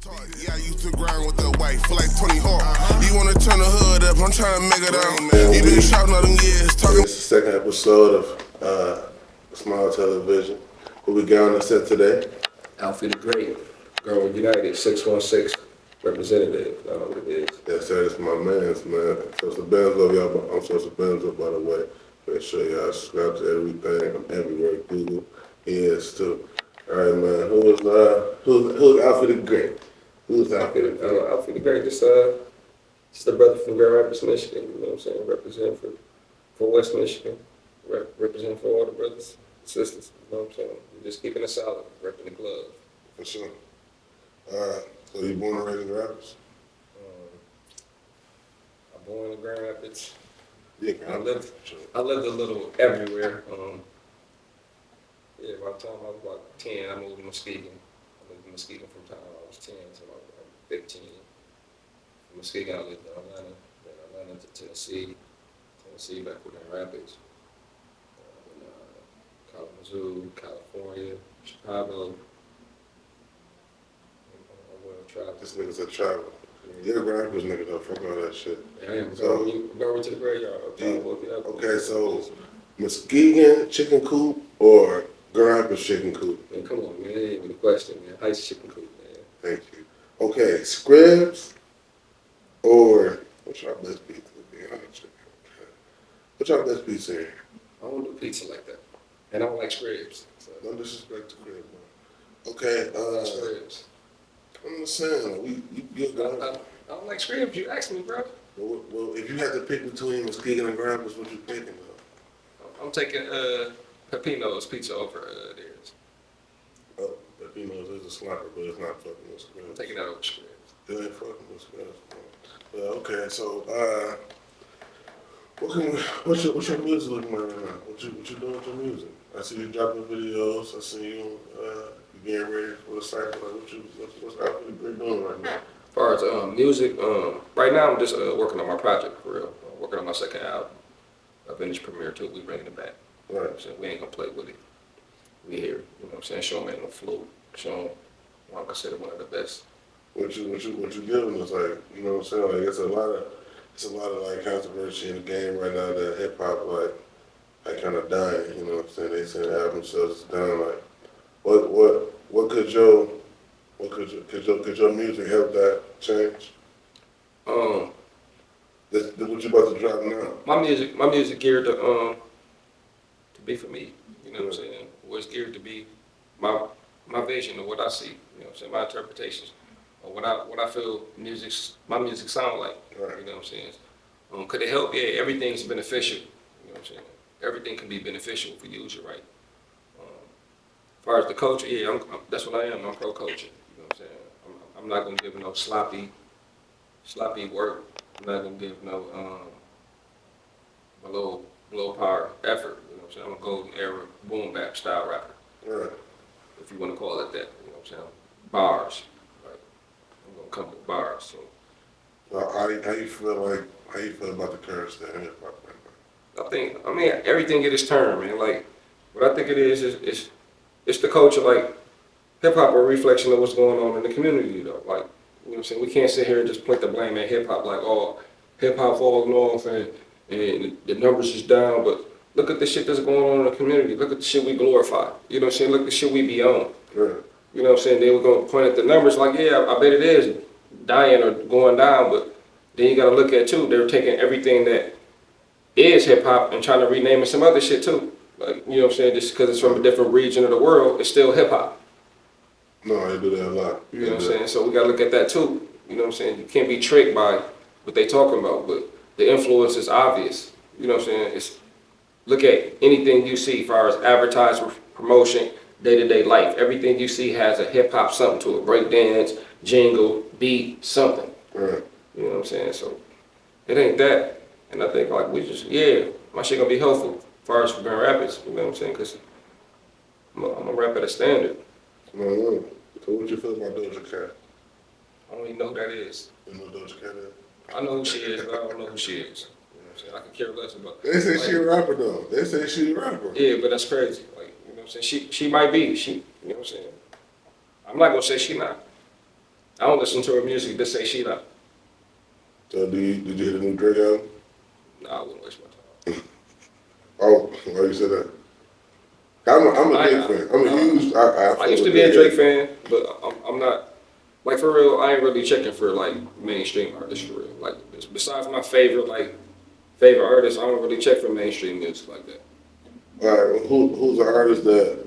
Yeah, I used to grind with the white for like 20 hard. You wanna turn the hood up, I'm trying to make it out. You been shouting all them years, talking. This is the second episode of Small Television. Who we got on the set today? Alfie DaGreat, Growing United, 616 representative. It is. Yes, sir, it's my man's man. So it's a Benzo, y'all. I'm Sosa Benzo, by the way. Make sure y'all subscribe to everything. I'm everywhere. Google. He is too. All right, man. Who's Alfie DaGreat? Who's Alfie DaGreat? Alfie DaGreat, just a brother from Grand Rapids, Michigan. You know what I'm saying? Representing for West Michigan. Representing for all the brothers and sisters. You know what I'm saying? We're just keeping it solid, repping the glove. For sure. So you born and raised in Rapids? I'm born in Grand Rapids. Yeah, I lived a little everywhere. Yeah, by the time I was about 10, I moved to Muskegon. I lived in Muskegon from the time I was 10 until I was 15. From Muskegon, I lived in Atlanta, then Atlanta to Tennessee back with Grand Rapids, Kalamazoo, California, Chicago. This nigga's a traveler. Yeah, Grand Rapids nigga though, fuck all that shit. Yeah, I am. So, go to the graveyard. okay, so Muskegon chicken coop or Grand Rapids chicken coop? Man, come on, man. That ain't even a question, man. Ice chicken coop, man. Thank you. Okay, Scribs or what's our best pizza? What's our best pizza here? I don't do pizza like that. And I don't like Scribs. So. No disrespect to Crib, man. Okay, Scribs. I'm just saying, I don't like Scribs. You asked me, bro. well, if you had to pick between Muskegon and Grand Rapids, what you picking though? I'm taking Pepino's pizza over theirs. Oh, Pepino's is a slapper, but it's not fucking with Scribs. I'm taking that over Scribs. It ain't fucking with Scribs. Okay, so what's your music looking like right now? What you doing with your music? I see you dropping videos. I see you getting ready for the cycle. Like what's Alfie DaGreat doing right now? As far as music, right now I'm just working on my project for real. I'm working on my second album. I finished premiere too. We bringing it back. Right. So we ain't gonna play with it. We here. You know what I'm saying? Show 'em ain't no fluke. Show 'em what I consider one of the best. What you giving us, like, you know what I'm saying? Like it's a lot of like controversy in the game right now that hip hop like kind of dying. You know what I'm saying? They saying the album sales is down. Like, what could your music help that change? What you about to drop now? My music geared to be for me. You know what I'm saying? What's geared to be my vision of what I see. You know what I'm saying? My interpretations of what I feel my music sound like. Right. You know what I'm saying? Could it help? Yeah, everything's beneficial. You know what I'm saying? Everything can be beneficial if we use it right. As far as the culture, yeah, that's what I am. I'm pro culture. You know what I'm saying? I'm not gonna give no sloppy work. I'm not gonna give no a little low power effort. You know what I'm saying? I'm a golden era boom bap style rapper. Right. If you want to call it that. You know what I'm saying? Bars. Right? I'm gonna come with bars. So. How you feel about the current state of hip hop right now? I mean, everything get its turn, man. Like, what I think it is it's the culture. Like, hip hop a reflection of what's going on in the community, though. Like, you know what I'm saying? We can't sit here and just point the blame at hip hop, like, oh, hip hop falling off and the numbers is down. But look at the shit that's going on in the community. Look at the shit we glorify. You know what I'm saying? Look at the shit we be on. Right. You know what I'm saying? They were going to point at the numbers like, yeah, I bet it is dying or going down, but then you got to look at too, they're taking everything that is hip hop and trying to rename it some other shit too. Like, you know what I'm saying? Just because it's from a different region of the world, it's still hip hop. No, they do that a lot. You know what I'm saying? So we got to look at that too. You know what I'm saying? You can't be tricked by what they talking about, but the influence is obvious. You know what I'm saying? Look at anything you see as far as advertising, promotion, day-to-day life. Everything you see has a hip hop something to it. Break dance, jingle, beat, something. Right. You know what I'm saying? So it ain't that. And I think like my shit gonna be helpful as far as for Grand Rapids. You know what I'm saying? Because I'm a rap at a standard. No. So what you feel about Doja Cat? I don't even know who that is. You know who Doja Cat is? I know who she is, but I don't know who she is. You know what I'm saying? I can care less about. They say she a rapper though. They say she a rapper. Yeah, but that's crazy. Like, you know what I'm saying? She might be. You know what I'm saying? I'm not gonna say she not. I don't listen to her music to say she not. So did you hear the new Drake album? Nah, I wouldn't waste my time. Oh, why you said that? I'm a Drake fan. I'm a huge. I I used to be a Drake fan, but I'm not. Like for real, I ain't really checking for like mainstream artists for real. Like besides my favorite artists, I don't really check for mainstream music like that. All right, who's an artist that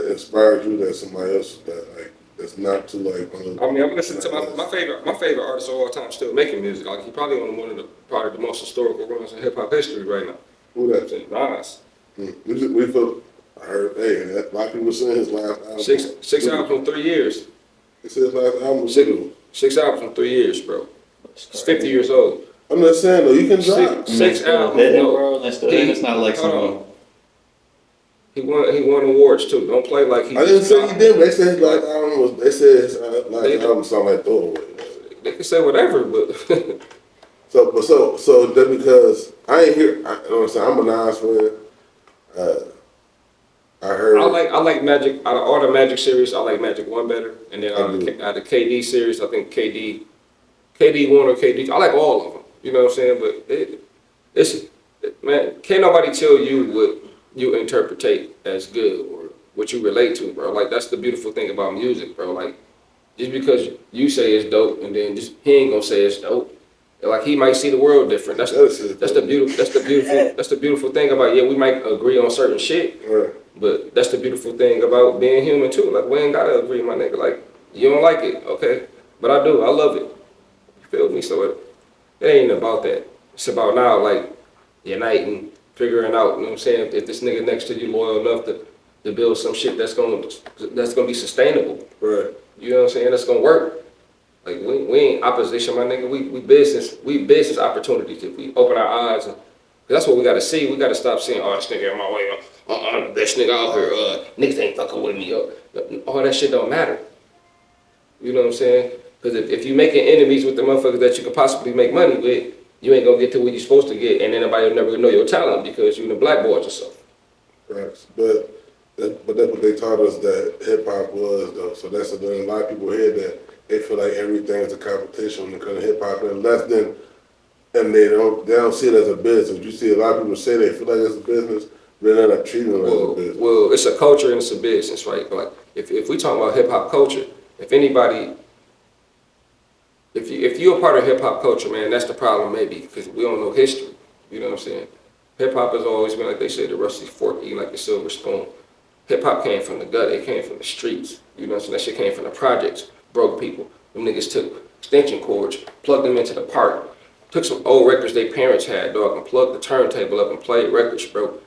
inspired you that somebody else that like that's not too like I mean, I'm listening to my favorite artist of all time still making music. Like he probably one of the probably the most historical runs in hip hop history right now. who that? Nas. We feel. I heard. Hey, a lot of people saying his last album. Six albums in 3 years. He said his last album was good. Six albums in 3 years, bro. He's 50 years old. I'm not saying though. You can drop. Six albums. Bro, it's not like some. He won awards too. Don't play like he. I didn't say he did. They said his last album was. They said his last album sounded like throwaway. They can say whatever, but So that because I ain't hear. I know what I'm saying. I'm a Nas fan. I heard. I like Magic. Out of all the Magic series, I like Magic 1 better. And then out of the KD series, I think KD 1 or KD. I like all of them. You know what I'm saying? But man, can't nobody tell you what you interpretate as good or what you relate to, bro. Like that's the beautiful thing about music, bro. Like just because you say it's dope, and then just he ain't gonna say it's dope. Like he might see the world different. That's the beautiful thing about we might agree on certain shit, Right. but that's the beautiful thing about being human too. Like we ain't gotta agree, my nigga. Like you don't like it, okay, but I do. I love it. You feel me? So it ain't about that. It's about now, like uniting, figuring out. You know what I'm saying? If this nigga next to you loyal enough to build some shit that's gonna be sustainable. Right. You know what I'm saying? That's gonna work. Like we ain't opposition, my nigga. We business opportunities. If we open our eyes, and that's what we gotta see. We gotta stop saying, "Oh, this nigga in my way. I'm the best nigga out here. Niggas ain't fucking with me." All that shit don't matter. You know what I'm saying? Because if you making enemies with the motherfuckers that you could possibly make money with, you ain't gonna get to where you're supposed to get, and then nobody will never know your talent because you in the blackboard yourself. Right. But that's what they taught us that hip hop was though. So that's a lot of people hear that. They feel like everything is a competition when it comes to hip hop, and they don't see it as a business. You see a lot of people say they feel like it's a business, but they're not treating it as a business. Well, it's a culture and it's a business, right? Like if we talk about hip hop culture, if you're a part of hip hop culture, man, that's the problem maybe because we don't know history. You know what I'm saying? Hip hop has always been like they say the rusty fork, eat like the silver spoon. Hip hop came from the gut. It came from the streets. You know what I'm saying? That shit came from the projects. Broke people. Them niggas took extension cords, plugged them into the park, took some old records they parents had, dog, and plugged the turntable up and played records, bro.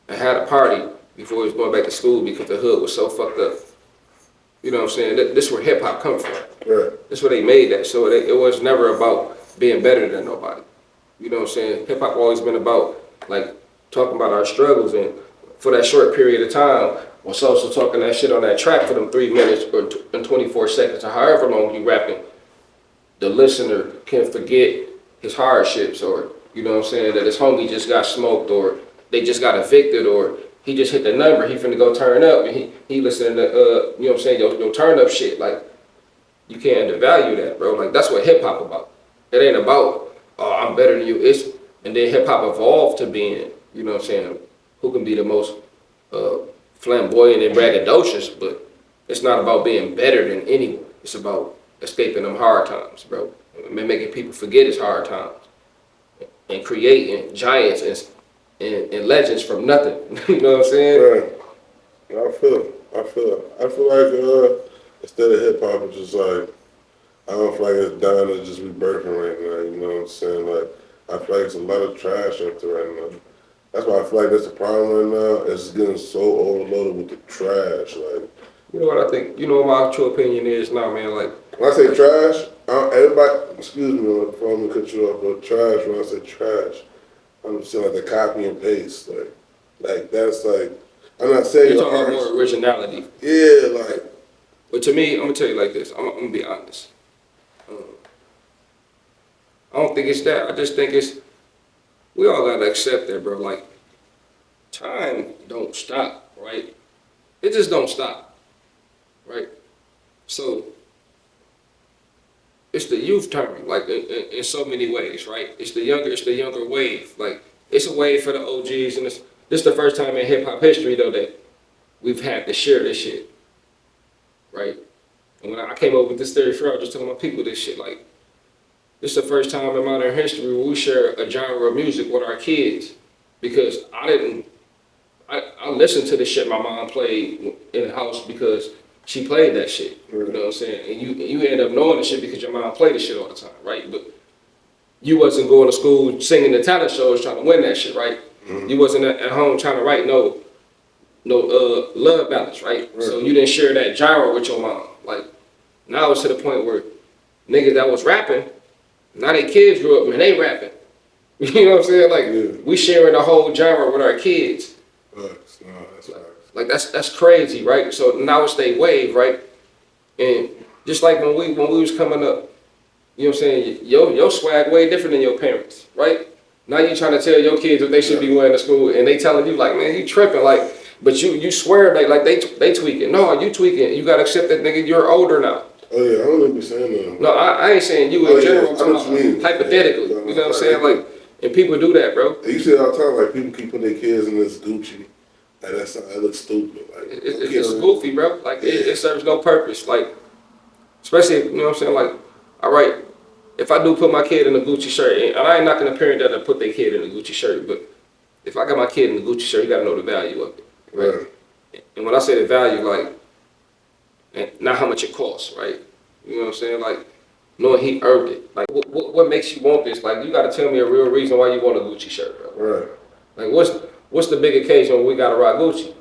And had a party before he was going back to school because the hood was so fucked up. You know what I'm saying? This is where hip hop comes from. Right. That's where they made that. So it was never about being better than nobody. You know what I'm saying? Hip hop always been about like talking about our struggles, and for that short period of time, was also talking that shit on that track for them 3 minutes or 24 seconds or however long you rapping. The listener can forget his hardships, or you know what I'm saying, that his homie just got smoked, or they just got evicted, or he just hit the number, he finna go turn up, and he listening to you know what I'm saying, your turn up shit. Like you can't undervalue that, bro. Like that's what hip hop about. It ain't about I'm better than you. And then hip hop evolved to being, you know what I'm saying, who can be the most flamboyant and braggadocious, but it's not about being better than anyone. It's about escaping them hard times, bro. And making people forget his hard times. And creating giants and legends from nothing. You know what I'm saying? Right. I feel like instead of hip hop, it's just like I don't feel like it's dying, it's just rebirthing right now. You know what I'm saying? Like I feel like it's a lot of trash out there right now. That's why I feel like that's the problem right now. It's getting so overloaded with the trash. Like, you know what I think? You know what my true opinion is now, man. Like when I say trash, everybody, excuse me if I'm gonna cut you off, but trash. When I say trash, I'm saying like the copy and paste. Like that's like I'm not saying you're talking about more originality. Yeah, like. But to me, I'm gonna tell you like this. I'm gonna be honest. I don't think it's that. I just think we all gotta accept that, bro. Like, time don't stop, right? It just don't stop, right? So, it's the youth term, like in so many ways, right? It's the younger wave. Like it's a wave for the OGs, and this is the first time in hip hop history though that we've had to share this shit, right? And when I came up with this theory for, I was just telling my people this shit. Like this is the first time in modern history where we share a genre of music with our kids, because I listened to the shit my mom played in the house because she played that shit. You know what I'm saying? And you end up knowing the shit because your mom played the shit all the time, right? But you wasn't going to school singing the talent shows trying to win that shit, right? Mm-hmm. You wasn't at home trying to write no love ballads, right? So you didn't share that genre with your mom. Like now it's to the point where niggas that was rapping, now they kids grew up and they rapping. You know what I'm saying? Like we sharing the whole genre with our kids. That's Like that's crazy, right? So now it's they wave, right? And just like when we was coming up, you know what I'm saying? Your swag way different than your parents, right? Now you trying to tell your kids what they should be wearing to school, and they telling you like, man, you tripping, like, but you swear they tweaking. No, you tweaking. You gotta accept that, nigga. You're older now. Oh yeah, I don't even be saying that. No, I ain't saying you in general. I'm talking about hypothetically. You know what I'm saying? Like, and people do that, bro. You see it all the time. Like people keep putting their kids in this Gucci. Like that looks stupid. Like it's goofy, bro. Like it serves no purpose. Like, especially you know what I'm saying. Like, all right, if I do put my kid in a Gucci shirt, and I ain't knocking a parent that put their kid in a Gucci shirt, but if I got my kid in a Gucci shirt, you gotta know the value of it, right? And when I say the value, like, and not how much it costs, right? You know what I'm saying? Like, knowing he earned it. Like, what makes you want this? Like, you gotta tell me a real reason why you want a Gucci shirt, bro. Right. Like, what's the big occasion when we gotta rock Gucci?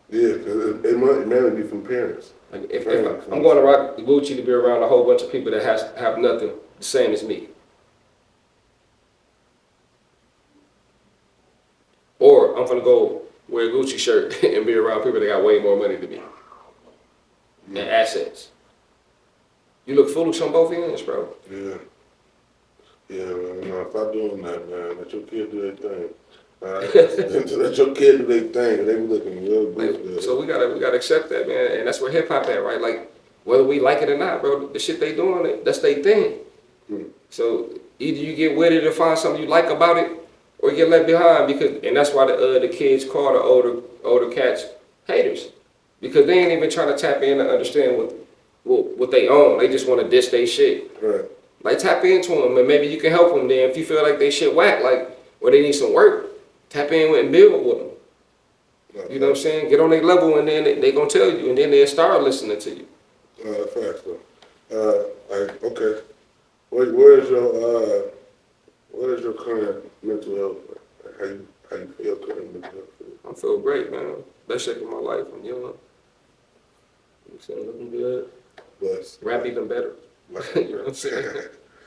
Yeah, because it might mainly be from parents. Like if I'm going to rock Gucci to be around a whole bunch of people that have nothing the same as me, or I'm gonna go wear a Gucci shirt and be around people that got way more money than me and assets. You look foolish on both ends, bro. Yeah. Yeah, man. If I'm doing that, man, let your kid do their thing. Let your kid do their thing. They be looking real good. Like, so we gotta accept that, man, and that's where hip hop at, right? Like whether we like it or not, bro, the shit they doing, that's their thing. So either you get with it and find something you like about it, or you get left behind and that's why the kids call the older cats haters, because they ain't even trying to tap in and understand what they own. They just want to diss their shit. Right. Like tap into them, and maybe you can help them. Then if you feel like they shit whack, like or they need some work, tap in with and build with them. Okay. You know what I'm saying? Get on their level, and then they gonna tell you, and then they'll start listening to you. Facts though. Like okay, what is your current mental health? Like, how you feel current mental health? I feel great, man. Best shape of my life. I'm young. I'm saying looking good. Blessed. Rap even better. You know what I'm saying?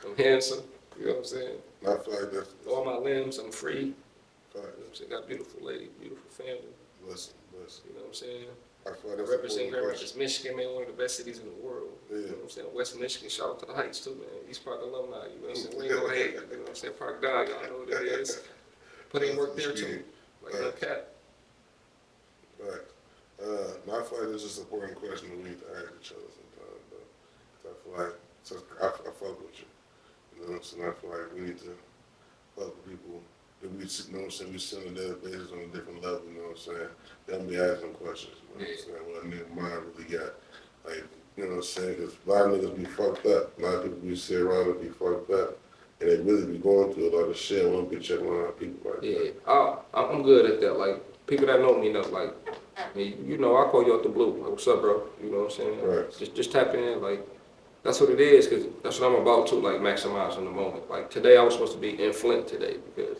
I'm handsome. You know what I'm saying? I feel like that's all my limbs. I'm free. Right. You know what I'm saying? Got a beautiful lady, beautiful family. Blessed. You know what I'm saying? I feel like I represent Grand Rapids, Michigan, man, one of the best cities in the world. Yeah. You know what I'm saying? West Michigan, shout out to the Heights too, man. East Park alumni, you know what I'm saying? We ain't gonna hate, you know what I'm saying? Park Dog, y'all know what it is. Put in work there too. Like no cap. Right. I feel like this is an important question that we need to ask each other sometimes, though. I feel like, I fuck with you. You know what I'm saying? I feel like we need to fuck with people that we, you know what I'm saying, we sit on their basis on a different level, you know what I'm saying? They don't be asking questions, you know what I'm saying? What a nigga mind really got. Like, you know what I'm saying? Because a lot of niggas be fucked up. A lot of people be sit around and be fucked up. And they really be going through a lot of shit. I want to be checking on our people like that. Yeah, I'm good at that. Like, people that know me know, like, you know, I call you out the blue. Like, what's up, bro? You know what I'm saying? Right. Just tap in, like, that's what it is, because that's what I'm about to, like, maximizing the moment. Like, today I was supposed to be in Flint today because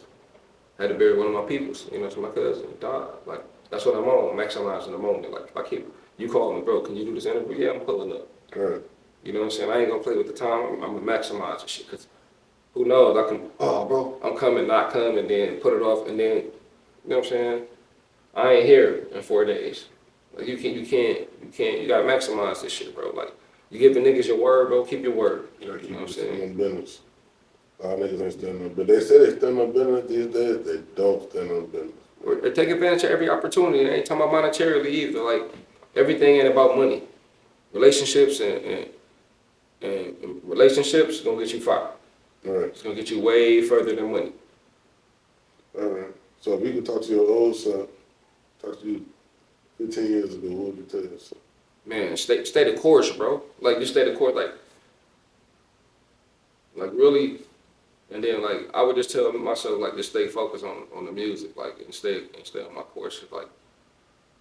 I had to bury one of my peoples, you know, it's my cousin, he died. Like, that's what I'm on, maximizing the moment. Like, if I keep, you call me, bro, can you do this interview? Yeah, I'm pulling up. Right. You know what I'm saying? I ain't gonna play with the time, I'm gonna maximize the shit, because who knows, I can, oh, bro, I'm coming, not come, and then put it off, and then, you know what I'm saying? I ain't here in 4 days. Like, you gotta maximize this shit, bro. Like, you giving niggas your word, bro, keep your word. You know what I'm saying? Business. A lot of niggas ain't standing on business. They say they stand on business these days, they don't stand on business. Or take advantage of every opportunity. They ain't talking about monetarily either. Like, everything ain't about money. Relationships and relationships is gonna get you far. Right. It's gonna get you way further than money. So if you could talk to your old self, talk to you 15 years ago, what would you tell yourself? Man, stay the course, bro. Like just stay the course, like really. And then like I would just tell myself like just stay focused on the music, like and stay on my course. 'Cause, like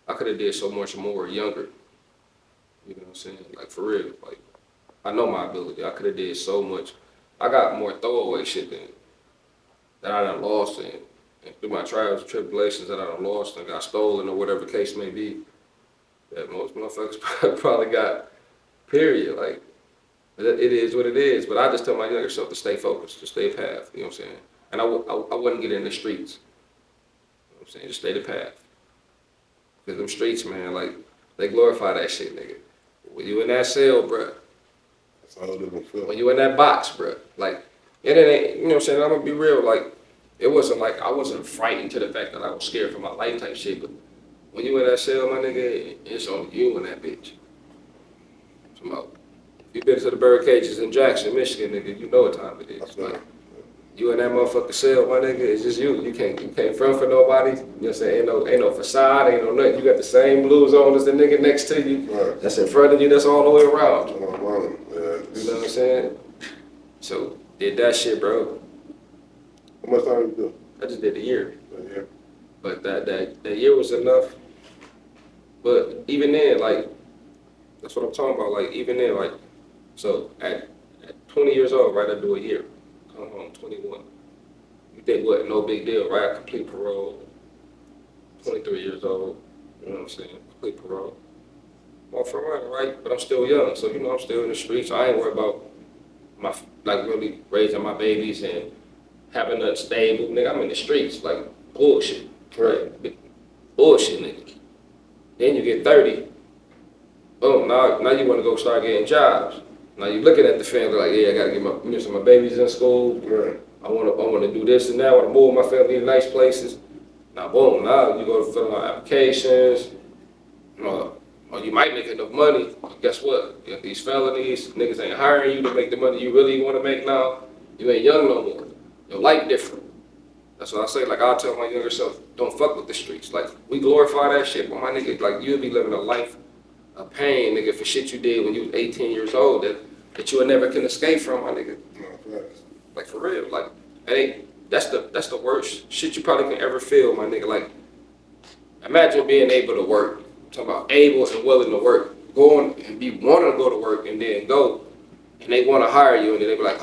I could have did so much more younger. You know what I'm saying? Like for real. Like I know my ability. I could have did so much. I got more throwaway shit that I done lost and through my trials and tribulations that I done lost and got stolen or whatever the case may be. That most motherfuckers probably got. Period. Like it is what it is. But I just tell my younger self to stay focused, to stay path. You know what I'm saying? And I wouldn't get in the streets. You know what I'm saying? Just stay the path. Cause them streets, man, like they glorify that shit, nigga. When you in that cell, bruh. That's a whole different feeling. When you in that box, bruh. Like it ain't. You know what I'm saying? I'm gonna be real. Like it wasn't like I wasn't frightened to the fact that I was scared for my life type shit. But when you in that cell, my nigga, it's only you in that bitch. If you been to the bird cages in Jackson, Michigan, nigga, you know what time it is. Like, you in that motherfucking cell, my nigga, it's just you. You can't front for nobody. You know what I'm saying? Ain't no facade, ain't no nothing. You got the same blues on as the nigga next to you. Right. That's in front of you, that's all the way around. Yeah. You know what I'm saying? So, did that shit, bro. How much time you do? I just did a year. Yeah. But that year was enough. But even then, like, that's what I'm talking about. Like, even then, like, so at 20 years old, right, I do a year. Come home, 21. You think what? No big deal, right? I complete parole. 23 years old. You know what I'm saying? Complete parole. I'm off for running, right? But I'm still young, so you know I'm still in the streets. I ain't worried about my like really raising my babies and having nothing stable. Nigga, I'm in the streets, like bullshit. Right? Bullshit, nigga. Then you get 30. Boom, now you want to go start getting jobs. Now you looking at the family like, yeah, I gotta get my babies in school. Right. I wanna do this and that. I wanna move my family to nice places. Now boom, now you go to fill out applications. Or you might make enough money. But guess what? You got these felonies. Niggas ain't hiring you to make the money you really want to make now. You ain't young no more. Your life different. That's what I say. Like I'll tell my younger self, don't fuck with the streets. Like we glorify that shit, but my nigga, like you'll be living a life of pain, nigga, for shit you did when you was 18 years old that you never can escape from, my nigga. No, facts. Like for real, like that's the worst shit you probably can ever feel, my nigga. Like imagine being able to work. I'm talking about able and willing to work, going and be wanting to go to work and then go, and they want to hire you and then they be like,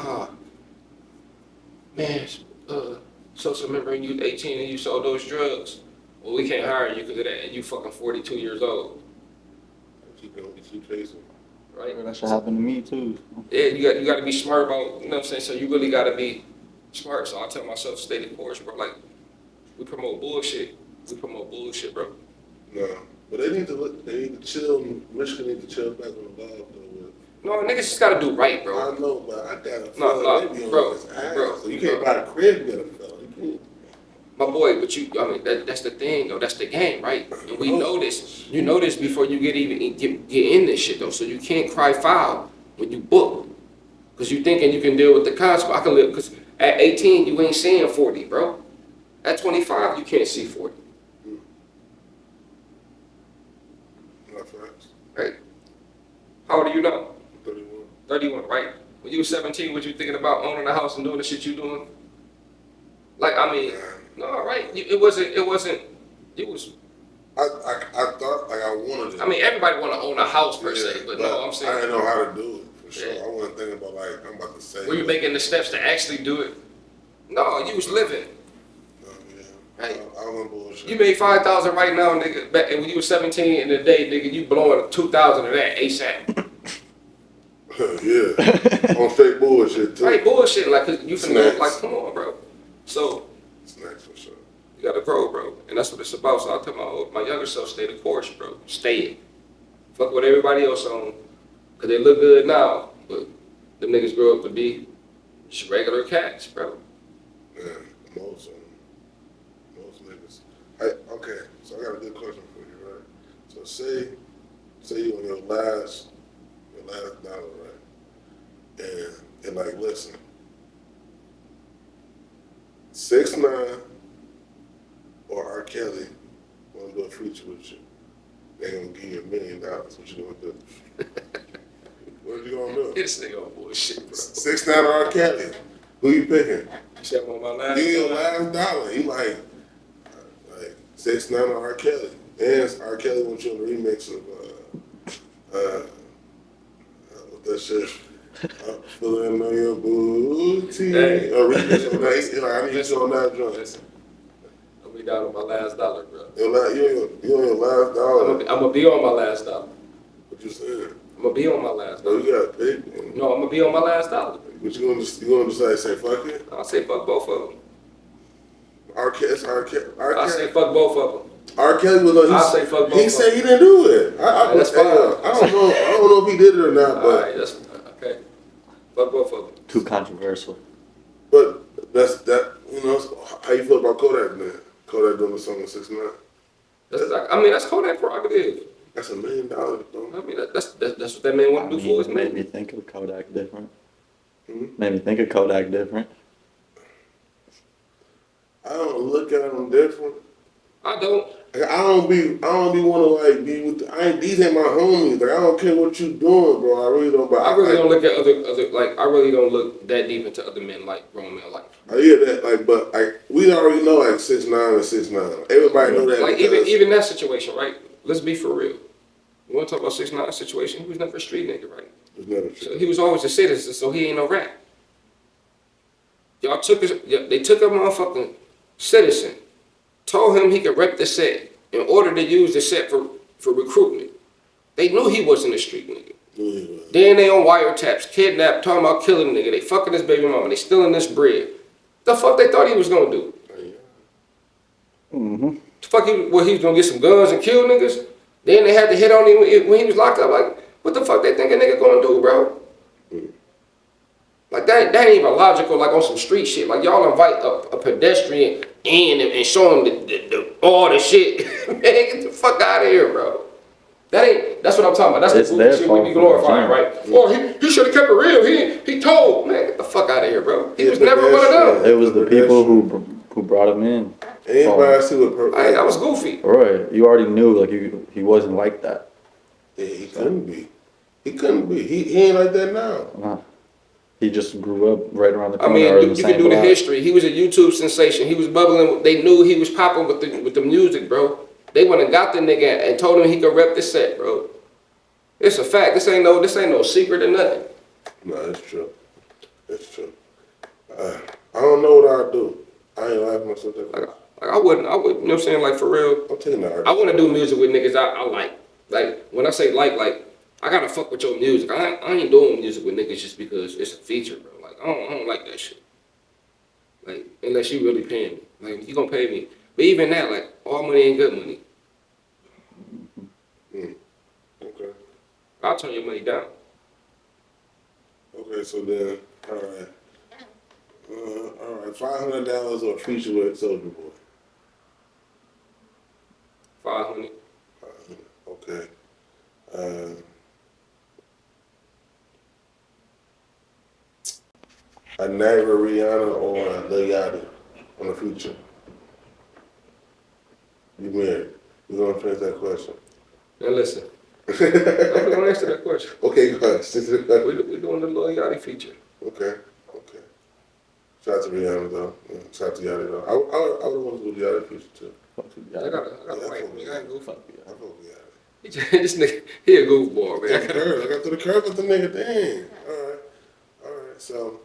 man, so remembering you was 18 and you sold those drugs. Well, we can't hire you because of that, and you fucking 42 years old. Keep chasing. Right? That should happen to me too. Yeah, you got to be smart about, you know what I'm saying? So you really got to be smart. So I tell myself, stay the course, bro. Like, we promote bullshit. Bro. No. But they need to chill. Michigan need to chill back on the ball, though. No, niggas just got to do right, bro. I know, but I got a No, feeling they be bro, on his ass. bro, So you can't bro. buy a crib, you got a fella. You can't. My boy, but that's the thing, though. That's the game, right? And we know this. You know this before you get in this shit, though. So you can't cry foul when you book. Because you thinking you can deal with the consequence. I can live, because at 18, you ain't seeing 40, bro. At 25, you can't see 40. Not facts. Right? How old are you now? 31. 31, right? When you were 17, was you thinking about owning a house and doing the shit you doing? Like, I mean, no, right? It wasn't, it was, I thought, like, I wanted it. I mean, everybody want to own a house per se, but no, I'm I saying. didn't know how to do it, for sure. Yeah. I wasn't thinking about, like, I'm about to say. Were you making the steps to actually do it? No, you was living. No, yeah. Right. I was bullshit. You made 5,000 right now, nigga. Back when you were 17 in the day, nigga, you blowing 2,000 of that ASAP. Yeah. On straight bullshit, too. Right, bullshit. Like, 'cause you finna Snacks. like, come on, bro. So, Snacks, for sure. you gotta grow, bro. And that's what it's about. So I tell my younger self, stay the course, bro. Stay it. Fuck what everybody else on. Because they look good now, but them niggas grow up to be just regular cats, bro. Man, most niggas. Okay, so I got a good question for you, right? So say you on your last dollar, right? And like, listen, 6ix9ine or R. Kelly want to do a feature with you. They gonna give you $1 million. What you gonna do? What you gonna do? This nigga on bullshit, bro. 6ix9ine or R. Kelly? Who you picking? You said I'm on my last. You your last dollar. You like 6ix9ine or R. Kelly? And R. Kelly wants you on the remix of what that shit? Feeling on your booty. Hey. Or remix on that. Like, I need you on that joint. Listen, I'll be down on my last dollar, bro. You on your last dollar. I'm gonna be on my last dollar. What you saying? I'm gonna be on my last No, dollar. you got big one. No, I'm gonna be on my last dollar. But you gonna decide say fuck it? I'll say fuck both of them. R. Kelly. I'll say fuck both of them. R. Kelly was on. I'll say fuck both He of said them. he didn't do it. That's fine. I don't know if he did it or not, All but right, that's okay. Fuck both of them. Too controversial. but that's that. You know, how you feel about Kodak, man? Kodak doing the song with 6ix9ine. That's like, I mean, that's Kodak prerogative. That's $1 million, though. I mean, that's what that man want to do for his Made me man. think of Kodak different. Hmm? Made me think of Kodak different. I don't look at them different. I don't. Like, I don't be want to like be with. These ain't my homies. Like I don't care what you doing, bro. I really don't. But I really don't look at other like. I really don't look that deep into other men like grown men like. I hear that, like, but like we already know like 6ix9ine and 6ix9ine. Everybody know that. Like because even that situation, right? Let's be for real. You want to talk about 6ix9ine situation? He was never a street nigga, right? it's never So true. he was always a citizen, so he ain't no rat. Y'all took they took a motherfucking citizen, told him he could rep the set in order to use the set for recruitment. They knew he wasn't a street nigga. Anyway, Then they on wiretaps, kidnapped, talking about killing nigga. They fucking his baby mama. They stealing this bread. The fuck they thought he was gonna do? Mm-hmm. The fuck he was gonna get some guns and kill niggas? Then they had to hit on him when he was locked up. Like, what the fuck they think a nigga gonna do, bro? Like that ain't even logical. Like on some street shit. Like y'all invite a pedestrian in and show him all the shit. Man, get the fuck out of here, bro. That's what I'm talking about. That's It's the their shit we fault be for glorifying, the right? Or he should have kept it real. He told, man, get the fuck out of here, bro. He was never one of them. It was the people who brought him in. anybody see what? Like, that was goofy. Right, you already knew like he wasn't like that. Yeah, he couldn't be. He couldn't be. He ain't like that now. Nah. He just grew up right around the I corner. mean, or in you the can same do the block. history. He was a YouTube sensation. He was bubbling. They knew he was popping with the music, bro. They went and got the nigga and told him he could rep the set, bro. It's a fact. This ain't no secret or nothing. No, it's true. It's true. I don't know what I'd do. I ain't laughing myself that Like, much. I wouldn't, you know what I'm saying? Like, for real. I'm taking the art. I want to do music with niggas I like. Like, when I say like, I gotta fuck with your music. I ain't doing music with niggas just because it's a feature, bro. Like, I don't like that shit. Like, unless you really paying me. Like, you gonna pay me. But even that, like, all money ain't good money. Okay. I'll turn your money down. Okay, so then, all right, $500 or a feature with Soulja Boy. 500. Okay. A night with Rihanna or Lil Yachty on the feature. You married? We're gonna finish that question. Now listen, I'm gonna answer that question. Okay, go ahead. We doing the Lil Yachty feature. Okay. Shout out to Rihanna though. Yeah, shout out to Yachty though. I would want to do the Yachty feature too. Fuck you, I guys. gotta Yeah, wait. fuck me. I ain't goofy. I fuck with Yachty. This nigga, he a goofball, I man. got through the curve with the nigga. Dang. All right. So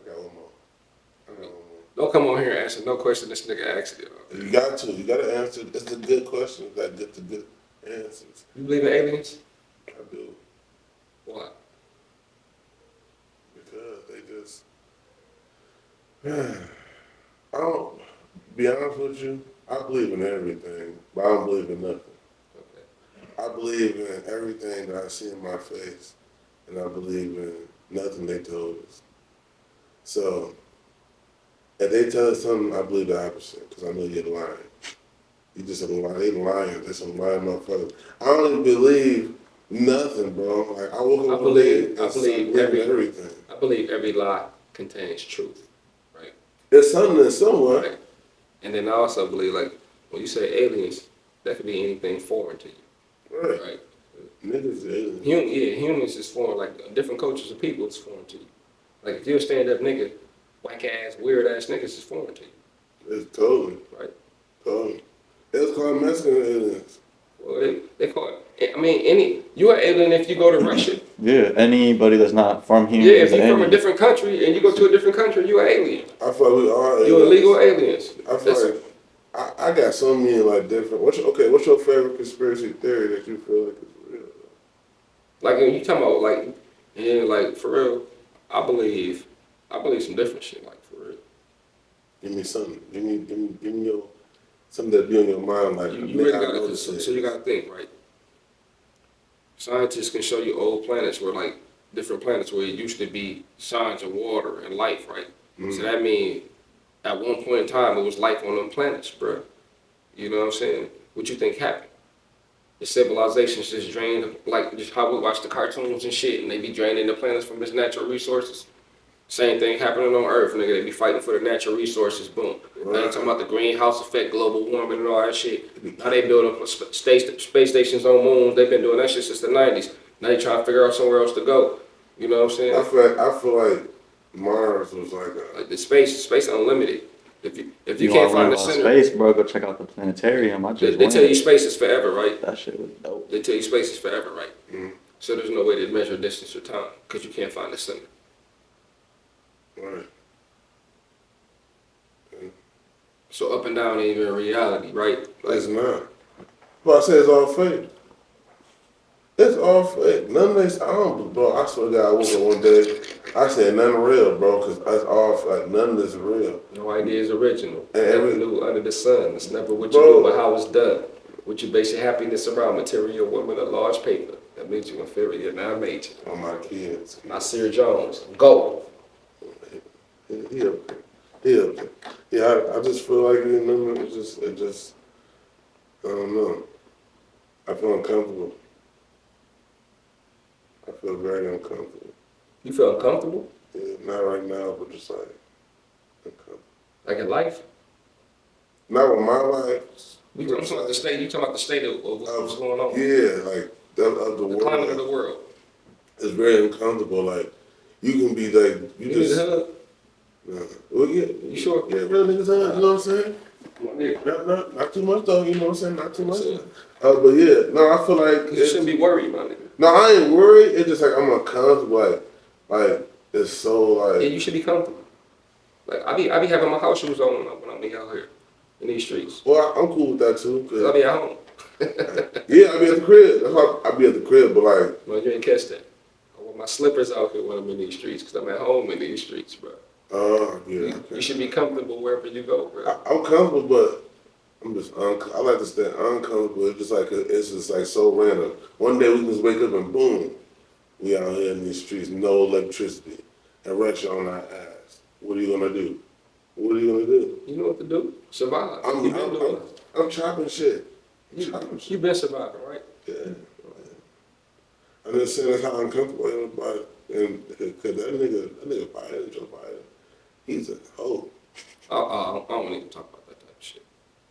I got one more. Don't come on here and answer no question this nigga asked you. You got to. You got to answer. It's the good questions that get the good answers. You believe in aliens? I do. Why? Because they just. I don't. Be honest with you. I believe in everything, but I don't believe in nothing. Okay. I believe in everything that I see in my face, and I believe in nothing they told us. So, if they tell us something, I believe the opposite, because I know you're lying. You just a lying. They lying. They're some lying motherfuckers. I don't even believe nothing, bro. Like I woke up one day and I believe everything. I believe every lie contains truth, right? It's something in somewhere. Right. And then I also believe, like, when you say aliens, that could be anything foreign to you, Right. right? Niggas aliens. Humans is foreign, like, different cultures of people is foreign to you. Like, if you're a stand-up nigga, whack-ass, weird-ass niggas is foreign to you, It's totally. right? Totally. It's called Mexican aliens. Well, they call it, I mean, you're an alien if you go to Russia. Yeah, anybody that's not from here. Yeah, if is an you're from a alien. different country and you go to a different country, you're an alien. I feel like we are aliens. You're illegal aliens. I feel like I got so many like different. What's your favorite conspiracy theory that you feel like is real? Like, when you talking about, like, yeah, like, for real, I believe some different shit, like, for real. Give me something. Give me your something that be on your mind. Like You really gotta, so you gotta think, right? Scientists can show you old planets where, like, different planets where it used to be signs of water and life, right? So that means at one point in time it was life on them planets, bro. You know what I'm saying? What you think happened? The civilizations just drained, like, just how we watch the cartoons and shit, and they be draining the planets from its natural resources. Same thing happening on Earth, nigga. They be fighting for the natural resources. Boom. Now you talking about the greenhouse effect, global warming, and all that shit. Now they building space stations on moons. They've been doing that shit since the 90s. Now they trying to figure out somewhere else to go. You know what I'm saying? I feel like Mars was like the space unlimited. If you can't wanna find learn the about center, space, bro, go check out the planetarium. I just they went. tell you space is forever, right? That shit was dope. They tell you space is forever, right? So there's no way to measure distance or time because you can't find the center. Right. So up and down ain't even reality, right? Like, It's not. But I say it's all fake. It's all fake. None of this, I don't, bro. I swear to God, I woke up one day, I said nothing real, bro, because it's all like none of this is real. no idea is original. And Never every- new under the sun. It's never what you Bro. do, but how it's done. What you base your happiness around, material, women, a large paper. That makes you inferior, not major. On my kids. Nasir Jones, go. He up there. He up there. Yeah, I just feel like it just, I don't know. I feel uncomfortable. I feel very uncomfortable. You feel uncomfortable? Yeah, not right now, but just like uncomfortable. Like in life? Not with my life. You talking about the state? You talking about the state of what's going on? Yeah, like of the world. Climate of the world. It's very uncomfortable. like you can be like you You just. need a hug? Well, yeah, You sure? Yeah, real niggas hug. You know what I'm saying? My nigga. Not too much though. You know what I'm saying? Not too much. But yeah, no, I feel like You shouldn't be worried, my nigga. No, I ain't worried. It's just like I'm uncomfortable. Like it's so like. Yeah, you should be comfortable. Like I be having my house shoes on when I be out here in these streets. Well, I'm cool with that too. Cause I be at home. Yeah, I be at the crib. That's why I be at the crib. But like, No, you ain't catch that. I wear my slippers out here when I'm in these streets because I'm at home in these streets, bro. yeah, You should be comfortable wherever you go, bro. I'm comfortable, but I'm just I like to stay uncomfortable. It's just like so random. One day we can just wake up and boom, we out here in these streets, no electricity, erection on our ass. What are you gonna do? What are you gonna do? You know what to do. Survive. I'm chopping shit. You been surviving, right? Yeah. I'm just saying that's how uncomfortable I am about it. And cause that nigga Biden, Joe Biden, he's a hoe. I don't even talk about that type of shit.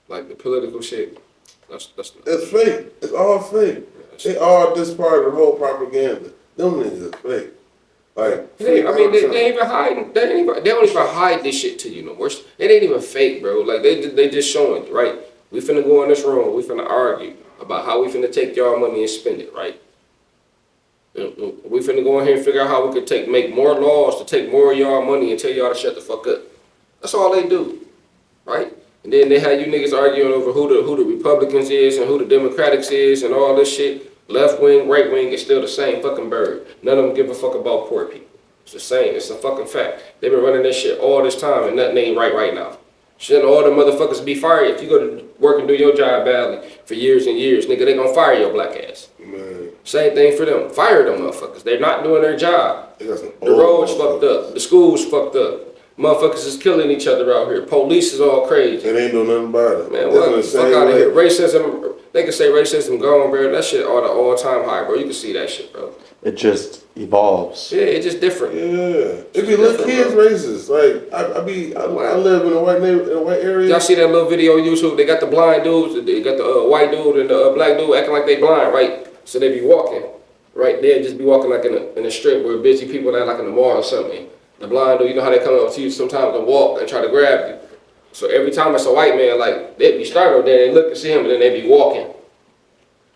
Like the political shit. That's It's fake. It's all fake. They all this part of the whole propaganda. Them niggas is fake. Like, they ain't even hiding. They don't even hide this shit to you no more. It ain't even fake, bro. Like they just showing you, right? We finna go in this room. We finna argue about how we finna take y'all money and spend it, right? We finna go in here and figure out how we could make more laws to take more of y'all money and tell y'all to shut the fuck up. That's all they do, right? And then they have you niggas arguing over who the Republicans is and who the Democrats is and all this shit. Left wing, right wing is still the same fucking bird. None of them give a fuck about poor people. It's the same. It's a fucking fact. They've been running this shit all this time and nothing ain't right now. Shouldn't all the motherfuckers be fired? If you go to work and do your job badly for years and years, nigga, they gonna fire your black ass. Man. Same thing for them. Fire them motherfuckers. They're not doing their job. They got some The roads fucked up. The schools fucked up. Motherfuckers is killing each other out here. Police is all crazy. And they ain't doing nothing about it. Man, what? Fuck out of here. Racism they can say racism gone, bro. That shit on the all-time high, bro. You can see that shit, bro. It just evolves. Yeah, it's just different. Yeah, it be little kids racist. Like I live in a white neighborhood, in a white area. Y'all see that little video on YouTube? They got the blind dudes, they got the white dude and the black dude acting like they blind, right? So they be walking, right? They'll just be walking like in a strip where busy people that like in the mall or something. The blind dude, you know how they come up to you sometimes and walk and try to grab you. So every time it's a white man, like they'd be startled, then they look and see him, and then they be walking.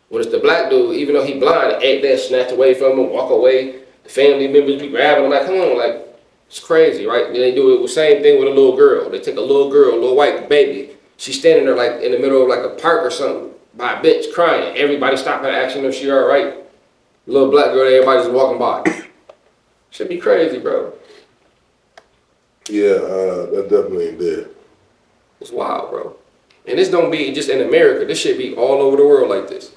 When it's the black dude, even though he blind, they'll snatch away from him, walk away. The family members be grabbing him, like, come on, like, it's crazy, right? Then they do the same thing with a little girl. They take a little girl, a little white baby. She's standing there like in the middle of like a park or something, by a bench, crying. Everybody stopping and asking if she all right. Little black girl, everybody just walking by. Should be crazy, bro. Yeah, that definitely ain't dead. It's wild, bro. And this don't be just in America. This shit be all over the world like this.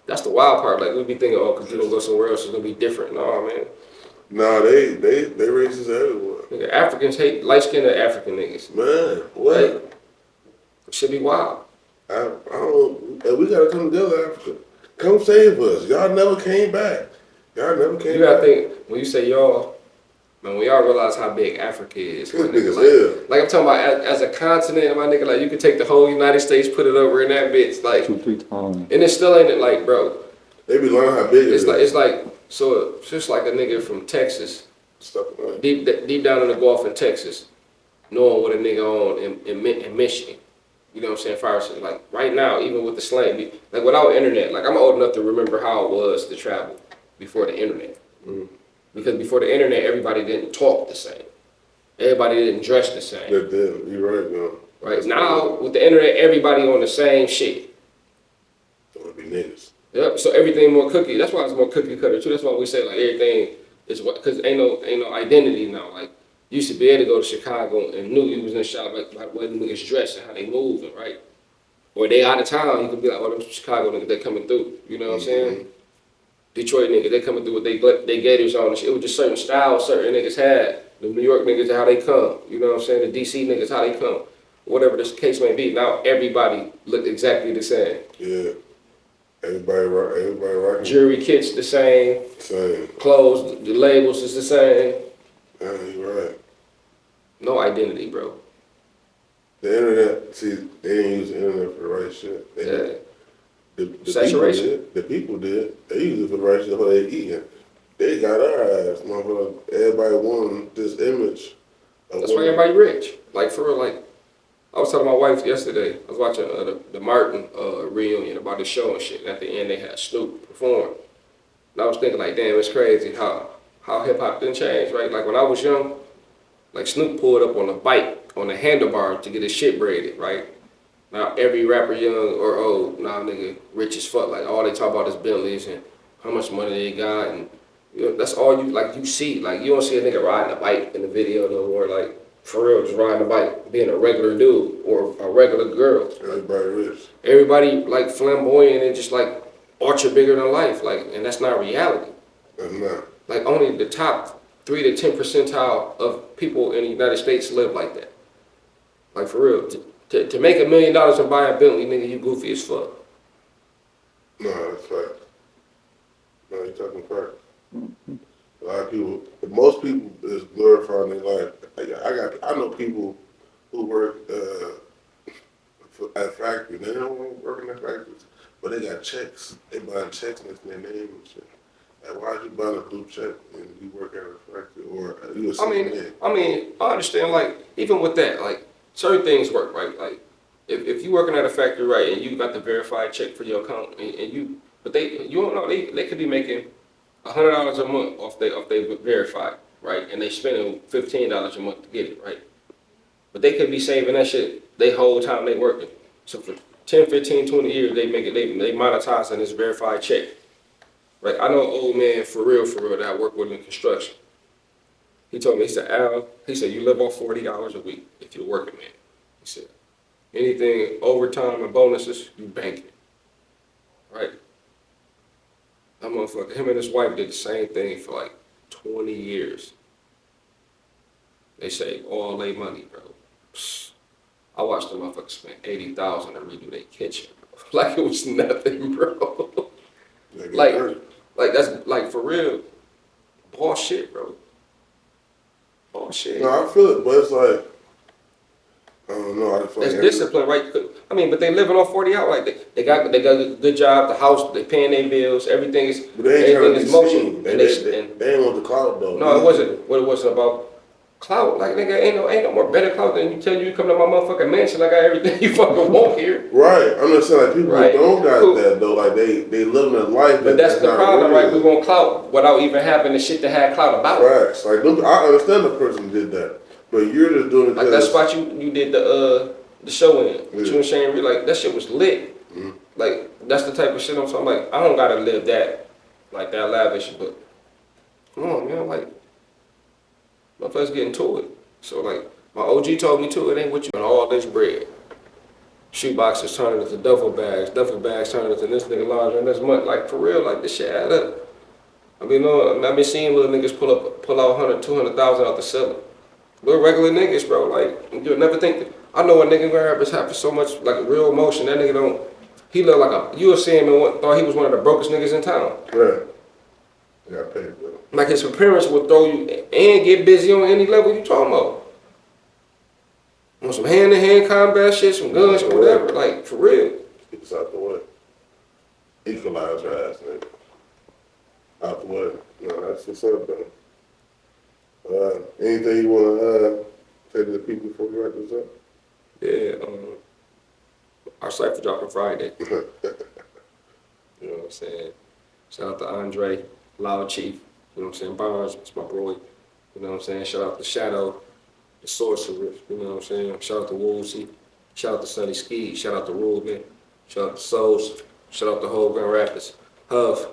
That's the wild part. Like, we be thinking, oh, because you don't go somewhere else, it's going to be different. No, man. Nah, they racist everywhere. Nigga, Africans hate light-skinned African niggas. Man, what? Like, it should be wild. I don't. We gotta come together, Africa. Come save us. Y'all never came back. Y'all never came You gotta back. think, when you say y'all, man, when y'all realize how big Africa is, my This nigga, nigga's like I'm talking about as a continent, my nigga, like you could take the whole United States, put it over in that bitch, like, 2-3 times. and it still ain't like, bro, They be learning how big it is. it's like, so it's just like a nigga from Texas, Stuff like that. deep down in the Gulf in Texas, knowing what a nigga on in Michigan. You know what I'm saying? Fire, like right now, even with the slang, like without internet, like I'm old enough to remember how it was to travel before the internet. Mm. Because before the internet, everybody didn't talk the same. Everybody didn't dress the same. That damn, you right, man. Right now, with the internet, everybody on the same shit. So it be niggas. Yep. So everything more cookie. That's why it's more cookie cutter too. That's why we say like everything is what, because ain't no identity now. Like you used to be able to go to Chicago and knew you was in the shop like what the niggas dress and how they moving, right? Or they out of town, you could be like, oh, them Chicago niggas, they coming through. You know what I'm saying? Detroit niggas, they coming through with they gators on and shit. It was just certain styles certain niggas had. The New York niggas, how they come. You know what I'm saying? The DC niggas, how they come. Whatever the case may be. Now everybody look exactly the same. Yeah. Everybody rocking. Jewelry kits the same. Same. Clothes, the labels is the same. Yeah, you right. No identity, bro. The internet, see, they ain't use the internet for the right shit. The Saturation. People did. They use it for the right shit. What they eating. They got our ass, motherfucker. Everybody wanting this image. That's why everybody rich. Like for real, like I was telling my wife yesterday. I was watching the Martin reunion about the show and shit. And at the end, they had Snoop perform. And I was thinking, like, damn, it's crazy how hip hop didn't change, right? Like when I was young, like Snoop pulled up on a bike on a handlebar to get his shit braided, right? Now every rapper, young or old, now nigga rich as fuck. Like all they talk about is Bentleys and how much money they got, and you know, that's all you see. Like you don't see a nigga riding a bike in the video no more. Like for real, just riding a bike, being a regular dude or a regular girl. Everybody rich. Everybody like flamboyant and just like ultra bigger than life. Like, and that's not reality. That's not. Like only the top 3 to 10 percentile of people in the United States live like that. Like for real, to make $1 million and buy a Bentley, nigga, you goofy as fuck. No, that's fact. No, you're talking fact. A lot of people, most people is glorifying their life. I know people who work at factories. They don't want to work in the factories, but they got checks. They buying checks next to their name and shit. Like, why are you buying a blue check and you work at a factory or you a CNA? I mean, I understand. Like even with that, like certain things work, right? Like if you working at a factory, right, and you got the verified check for your account, and you don't know they could be making $100 a month off they verified, right, and they spending $15 a month to get it, right, but they could be saving that shit they whole time they working. So for 10, 15, 20 years they make it, they monetizing this verified check. Like I know an old man for real that I work with in construction. He told me, he said, Al, you live off 40 hours a week if you're working, man. He said, anything overtime and bonuses, you bank it. Right? That motherfucker, him and his wife did the same thing for like 20 years. They saved all their money, bro. Psst. I watched the motherfuckers spend 80,000 to redo their kitchen. Like it was nothing, bro. like, like that's like for real, bullshit, bro. Bullshit. No, I feel it, but it's like, I don't know. I feel That's like discipline, right? I mean, but they living on 40 hours. Like they got a good job, the house, they paying their bills, everything is but they ain't trying to be motion. seen. They ain't want the clout though. No, it wasn't. What it wasn't about clout. Like nigga, ain't no more better clout than you tell you come to my motherfucking mansion. I got everything you fucking want here. Right. I'm just saying like people don't got that though. Like they living a life. But that's the problem, right? We want clout without even having the shit to have clout about. Facts. Like I understand the person did that, but you're just doing it. Like that spot you did the show in. With you and Shane Reed, like that shit was lit. Mm-hmm. Like that's the type of shit I'm talking. Like I don't gotta live that like that lavish, but come on, man, like motherfuckers getting to it. So like my OG told me too, it ain't what you and all this bread. Shoe boxes turning into duffel bags turning into this nigga laundry and this month. Like for real, like this shit add up. I mean, I've been seeing little niggas pull out 100, 200,000 out the cellar. Little regular niggas, bro. Like you'll never think that. I know a nigga gonna have so much like real emotion. That nigga don't. He look like you would see him and thought he was one of the brokest niggas in town. Right. Yeah, paid, bro. Like his parents would throw you and get busy on any level you talking about. On some hand-to-hand combat shit, some guns, whatever. Like for real. Get this out the way. Equalize your ass, nigga. Out the way. No, that's what's up, though. Anything you wanna say to the people before we wrap this up? Yeah. Our cypher dropping Friday. You know what I'm saying? Shout out to Andre, Loud Chief. You know what I'm saying? Barnes, it's my boy. You know what I'm saying? Shout out to Shadow, the Sorcerer. You know what I'm saying? Shout out to Woolsey. Shout out to Sunny Ski. Shout out to Ruben. Shout out to Souls. Shout out to whole Grand Rapids. Huff.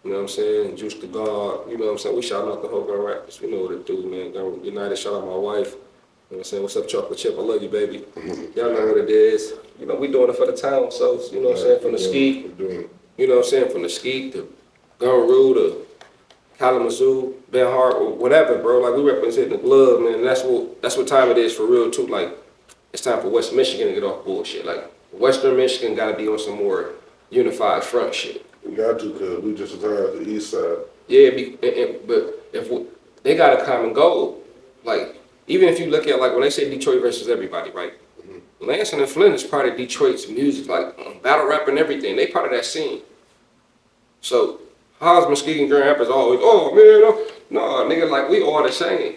You know what I'm saying? Juice the God. You know what I'm saying? We shouting out the whole Grand Rapids. We know what it do, man. Grand United. Shout out my wife. You know what I'm saying? What's up, Chocolate Chip? I love you, baby. Y'all know what it is. You know, we doing it for the town, so, you know what I'm saying? From the ski, you know what I'm saying? From the ski to Gunroo to Kalamazoo, Ben Hart, whatever, bro. Like, we represent the glove, man. And that's what time it is for real, too. Like, it's time for West Michigan to get off bullshit. Like, Western Michigan got to be on some more unified front shit. We got to, because we just retired the east side. Yeah, but they got a common goal. Like, even if you look at, like, when they say Detroit versus everybody, right? Mm-hmm. Lansing and Flint is part of Detroit's music, like, battle rap and everything. They part of that scene. So, how's Muskegon Grand Rapids always, oh, man, no, nigga, like, we all the same.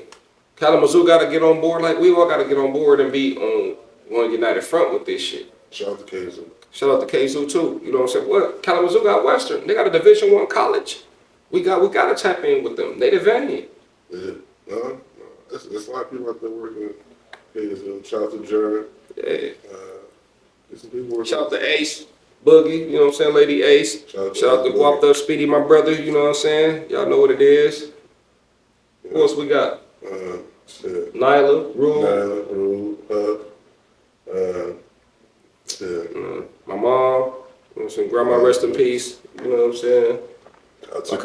Kalamazoo got to get on board, like, we all got to get on board and be on one united front with this shit. Shout out to KZoo. Shout out to KZoo, too. You know what I'm saying? What? Kalamazoo got Western. They got a Division I college. We got to tap in with them. They the venue. Yeah. No. There's a lot of people out there working. Shout out to Jared. Yeah. There's some people working. Shout out to Ace, Boogie, you know what I'm saying, Lady Ace. Shout out to Guapped Up Speedy, my brother, you know what I'm saying? Y'all know what it is. Yeah. Who else we got? Nyla, Rule. My mom, you know what I'm saying? Grandma, rest in peace, you know what I'm saying? My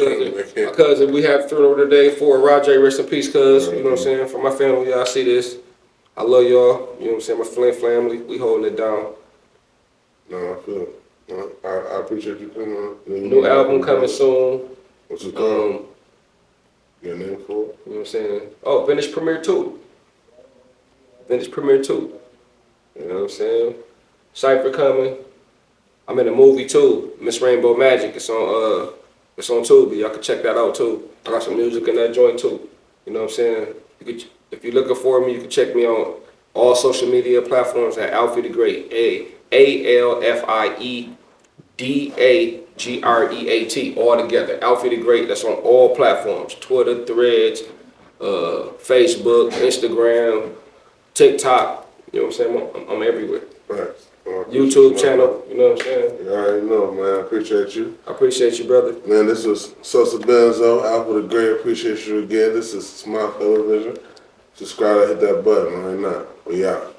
cousin, we have funeral today for Rajay, rest in peace, cuz, you know what I'm saying? For my family, y'all see this. I love y'all, you know what I'm saying? My Flint family, we holding it down. No, I feel it. I appreciate you coming on. New album coming soon. What's it called? Your name for it? You know what I'm saying? Oh, Vintage Premiere 2. Vintage Premiere 2. You know what I'm saying? Cypher coming. I'm in a movie too, Miss Rainbow Magic. It's on Tubi. Y'all can check that out too. I got some music in that joint too. You know what I'm saying? If you're looking for me, you can check me on all social media platforms at Alfie DaGreat. ALFIEDAGREAT all together. Alfie DaGreat. That's on all platforms: Twitter, Threads, Facebook, Instagram, TikTok. You know what I'm saying? I'm everywhere. Right. YouTube channel, you know what I'm saying? You already know, man. I appreciate you. I appreciate you, brother. Man, this was Sosa Benzo, Alpha the Great. Appreciate you again. This is Smile Television. Subscribe and hit that button right now. We out.